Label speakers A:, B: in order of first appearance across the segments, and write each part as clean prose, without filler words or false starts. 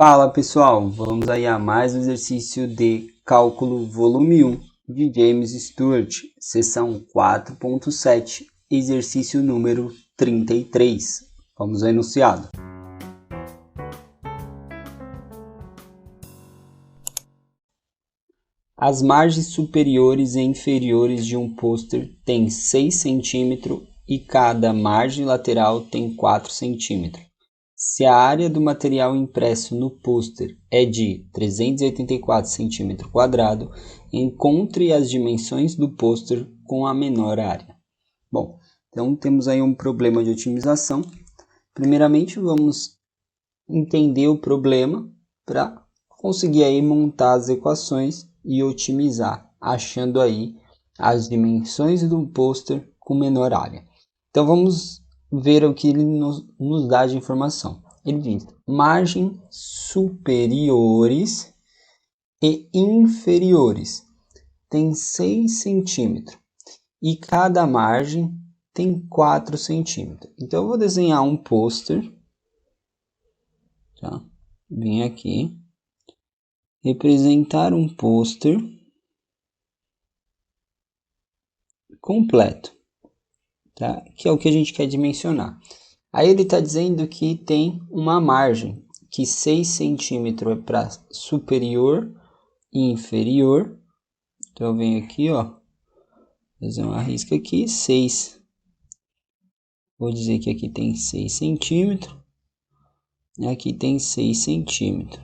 A: Fala pessoal, vamos aí a mais um exercício de cálculo volume 1 de James Stewart, seção 4.7, exercício número 33. Vamos ao enunciado. As margens superiores e inferiores de um pôster têm 6 cm e cada margem lateral tem 4 cm. Se a área do material impresso no pôster é de 384 cm², encontre as dimensões do pôster com a menor área. Bom, então temos aí um problema de otimização. Primeiramente, vamos entender o problema para conseguir aí montar as equações e otimizar, achando aí as dimensões do pôster com menor área. Então vamos ver o que ele nos dá de informação. Ele diz: margens superiores e inferiores tem 6 centímetros e cada margem tem 4 centímetros. Então eu vou desenhar um pôster. Tá? Vim aqui, representar um pôster completo, tá? Que é o que a gente quer dimensionar. Aí ele está dizendo que tem uma margem, que 6 centímetros é para superior e inferior. Então eu venho aqui, ó, fazer uma risca aqui, 6. Vou dizer que aqui tem 6 centímetros. Aqui tem 6 centímetros.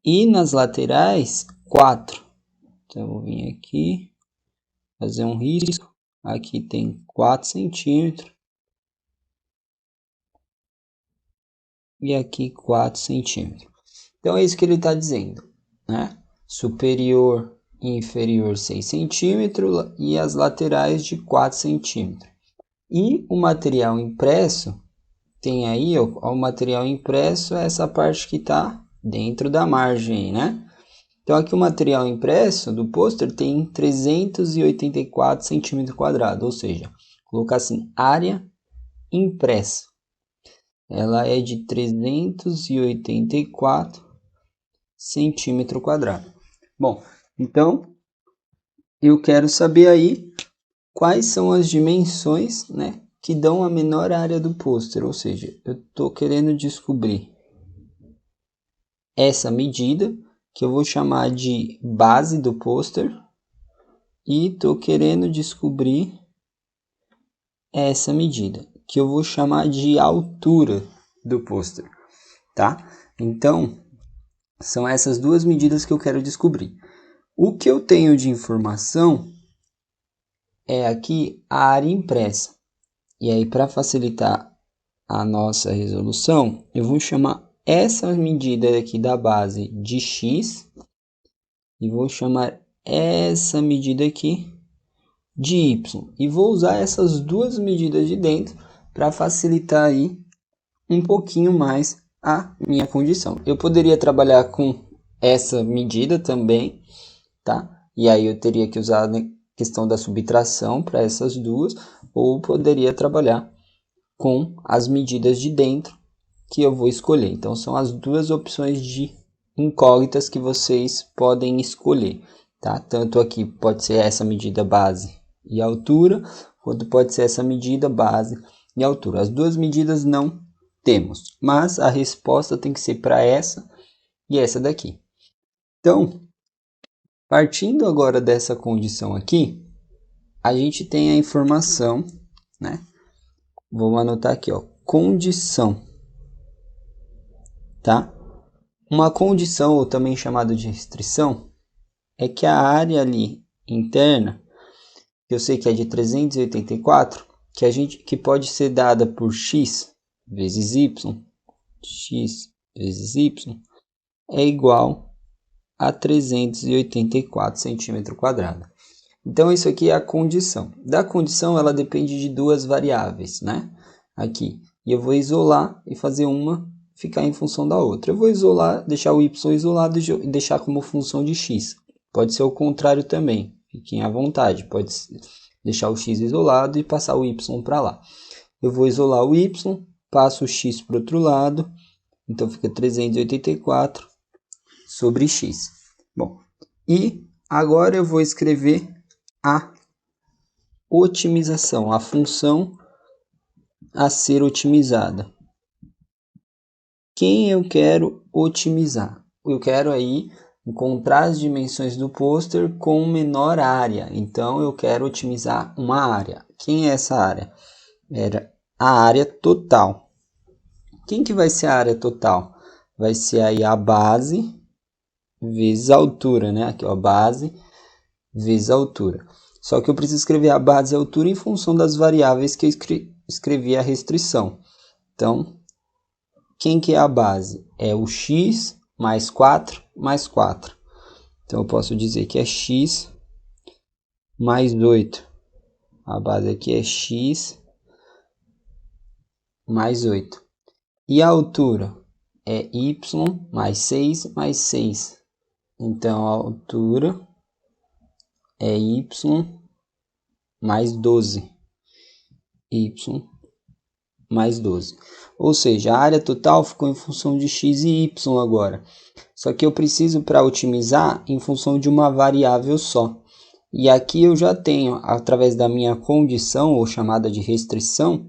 A: E nas laterais, 4. Então eu vou vir aqui, fazer um risco. Aqui tem 4 centímetros. E aqui 4 centímetros. Então é isso que ele está dizendo, né? Superior e inferior 6 centímetros e as laterais de 4 centímetros. E o material impresso, tem aí, ó, o material impresso é essa parte que está dentro da margem, né? Então aqui o material impresso do pôster tem 384 cm², ou seja, colocar assim, área impressa. Ela é de 384 cm². Bom, então eu quero saber aí quais são as dimensões, né, que dão a menor área do pôster, ou seja, eu estou querendo descobrir essa medida, que eu vou chamar de base do pôster, e estou querendo descobrir essa medida, que eu vou chamar de altura do pôster, tá? Então, são essas duas medidas que eu quero descobrir. O que eu tenho de informação é aqui a área impressa. E aí, para facilitar a nossa resolução, eu vou chamar essa medida aqui da base de x e vou chamar essa medida aqui de y. E vou usar essas duas medidas de dentro para facilitar aí um pouquinho mais a minha condição. Eu poderia trabalhar com essa medida também, tá? E aí eu teria que usar a questão da subtração para essas duas, ou poderia trabalhar com as medidas de dentro que eu vou escolher. Então são as duas opções de incógnitas que vocês podem escolher, tá? Tanto aqui pode ser essa medida base e altura, quanto pode ser essa medida base e altura. As duas medidas não temos, mas a resposta tem que ser para essa e essa daqui. Então, partindo agora dessa condição aqui, a gente tem a informação, né? Vou anotar aqui, ó, condição, tá? Uma condição, ou também chamada de restrição, é que a área ali interna, que eu sei que é de 384, que pode ser dada por x vezes y, x vezes y, é igual a 384 cm². Então, isso aqui é a condição. Da condição, ela depende de duas variáveis, né? Aqui. E eu vou isolar e fazer uma ficar em função da outra. Eu vou isolar, deixar o y isolado e deixar como função de x. Pode ser o contrário também. Fiquem à vontade. Pode deixar o x isolado e passar o y para lá. Eu vou isolar o y, passo o x para o outro lado Então fica 384 sobre x. Bom, e agora eu vou escrever a otimização, a função a ser otimizada. Quem eu quero otimizar? Eu quero aí encontrar as dimensões do pôster com menor área. Então eu quero otimizar uma área. Quem é essa área? Era a área total. Quem que vai ser a área total? Vai ser aí a base vezes a altura, né? Aqui, ó, base vezes a altura. Só que eu preciso escrever a base e a altura em função das variáveis que eu escrevi a restrição. Então, quem que é a base? É o x mais 4 mais 4. Então, eu posso dizer que é x mais 8. A base aqui é x mais 8. E a altura é y mais 6 mais 6. Então, a altura é y mais 12. Y mais 12. Ou seja, a área total ficou em função de x e y agora. Só que eu preciso, para otimizar, em função de uma variável só. E aqui eu já tenho, através da minha condição, ou chamada de restrição,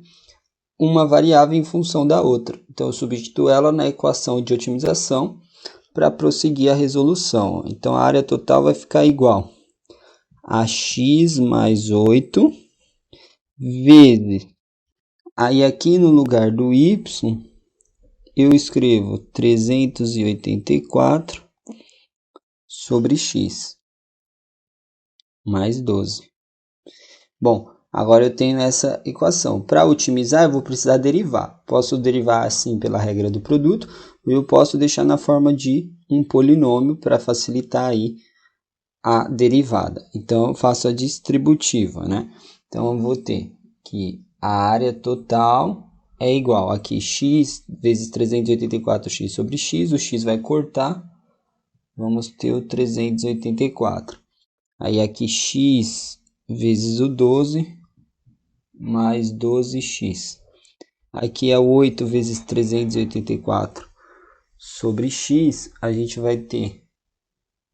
A: uma variável em função da outra. Então eu substituo ela na equação de otimização para prosseguir a resolução. Então a área total vai ficar igual a x mais 8 vezes... Aí aqui no lugar do y, eu escrevo 384 sobre x mais 12. Bom, agora eu tenho essa equação. Para otimizar, eu vou precisar derivar. Posso derivar assim pela regra do produto, ou eu posso deixar na forma de um polinômio para facilitar aí a derivada. Então, eu faço a distributiva, né? Então, eu vou ter que a área total é igual aqui x vezes 384x sobre x. O x vai cortar. Vamos ter o 384. Aí aqui x vezes o 12 mais 12x. Aqui é 8 vezes 384 sobre x. A gente vai ter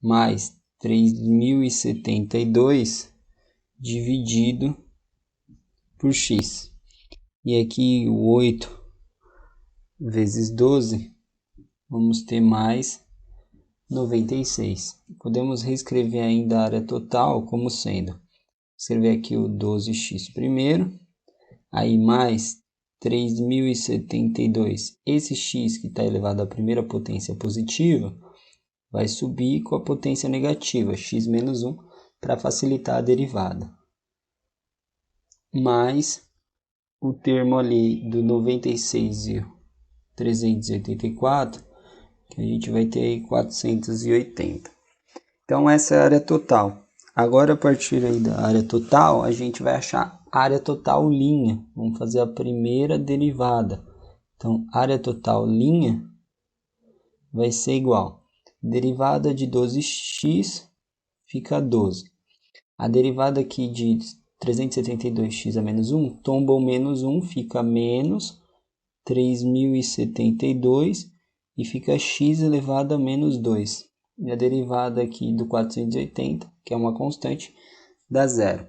A: mais 3.072 dividido por x. E aqui o 8 vezes 12, vamos ter mais 96. Podemos reescrever ainda a área total como sendo, escrever aqui o 12x primeiro, aí mais 3.072. Esse x que está elevado à primeira potência positiva vai subir com a potência negativa, x menos 1, para facilitar a derivada. Mais o termo ali do 96 e 384, que a gente vai ter aí 480. Então essa é a área total. Agora, a partir aí da área total, a gente vai achar a área total linha. Vamos fazer a primeira derivada. Então, área total linha vai ser igual. Derivada de 12x fica 12. A derivada aqui de 372x a menos 1, tomba o menos 1, fica menos 3.072 e fica x elevado a menos 2. E a derivada aqui do 480, que é uma constante, dá zero.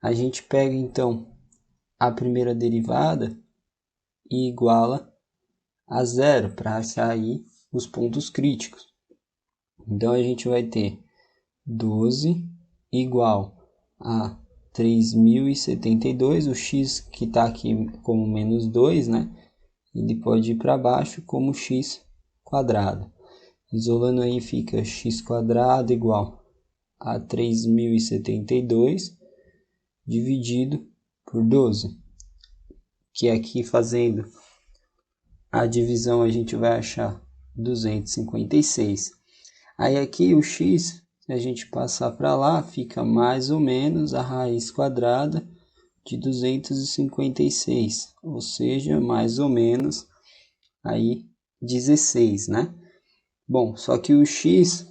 A: A gente pega então a primeira derivada e iguala a zero para achar aí os pontos críticos. Então a gente vai ter 12 igual a 3.072, o x que está aqui como menos 2, né? Ele pode ir para baixo como x quadrado. Isolando aí fica x quadrado igual a 3.072 dividido por 12. Que aqui fazendo a divisão a gente vai achar 256. Aí aqui o x, se a gente passar para lá, fica mais ou menos a raiz quadrada de 256, ou seja, mais ou menos aí 16, né? Bom, só que o x,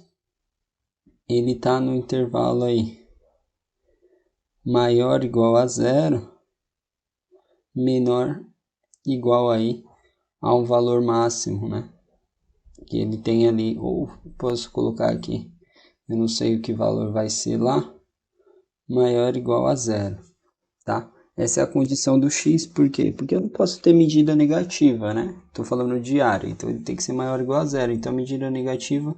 A: ele está no intervalo aí maior ou igual a zero, menor ou igual aí a um valor máximo, né? que ele tem ali, ou posso colocar aqui, eu não sei o que valor vai ser lá, maior ou igual a zero, tá? Essa é a condição do x, por quê? Porque eu não posso ter medida negativa, né? Estou falando de área, então ele tem que ser maior ou igual a zero, então medida negativa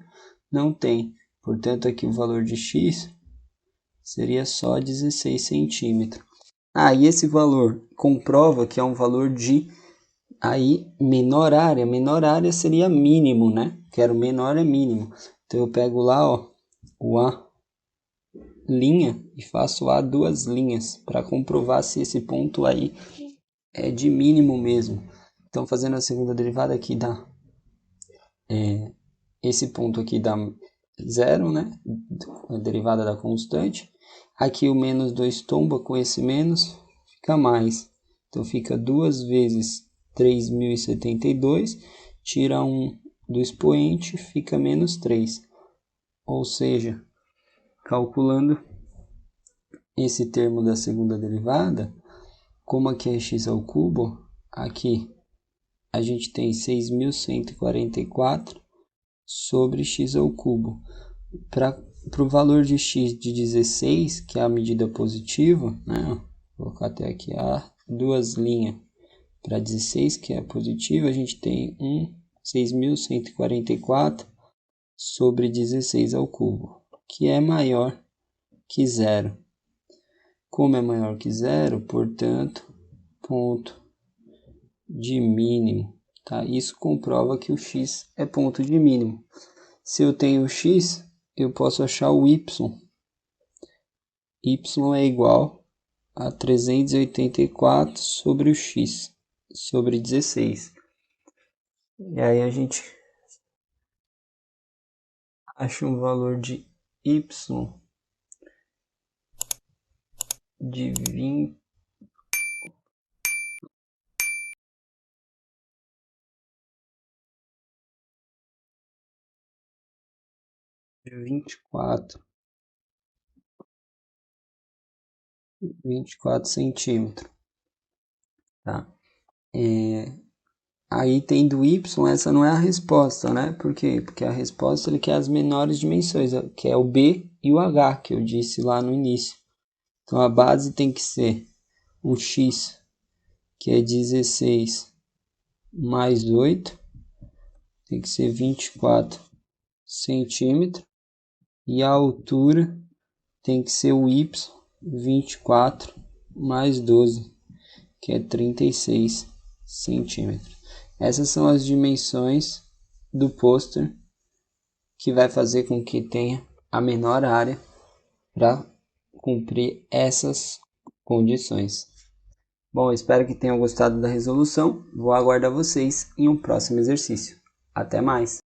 A: não tem. Portanto, aqui o valor de x seria só 16 centímetros. Ah, e esse valor comprova que é um valor de menor área seria mínimo, né? Quero menor é mínimo. Então eu pego lá, ó, o A' e faço A duas linhas para comprovar se esse ponto aí é de mínimo mesmo. Então fazendo a segunda derivada aqui dá esse ponto aqui dá zero, né? A derivada da constante. Aqui o menos 2 tomba com esse menos, fica mais. Então fica 2 vezes 3.072, tira 1 do expoente, fica menos 3. Ou seja, calculando esse termo da segunda derivada, como aqui é x ao cubo, aqui a gente tem 6.144 sobre x ao cubo. Para o valor de x de 16, que é a medida positiva, né? Vou colocar até aqui a duas linhas. Para 16, que é positiva, a gente tem 6.144 sobre 16 ao cubo, que é maior que zero. Como é maior que zero, portanto, ponto de mínimo. Tá? Isso comprova que o x é ponto de mínimo. Se eu tenho o x, eu posso achar o y. Y é igual a 384 sobre o x, sobre 16. E aí a gente acha um valor de y de 24 centímetros, tá? Aí tendo y, essa não é a resposta, né? Por quê? Porque a resposta ele quer as menores dimensões, que é o b e o h, que eu disse lá no início. Então a base tem que ser o x, que é 16 mais 8, tem que ser 24 centímetros. E a altura tem que ser o y, 24 mais 12, que é 36 centímetros. Essas são as dimensões do pôster que vai fazer com que tenha a menor área para cumprir essas condições. Bom, espero que tenham gostado da resolução. Vou aguardar vocês em um próximo exercício. Até mais!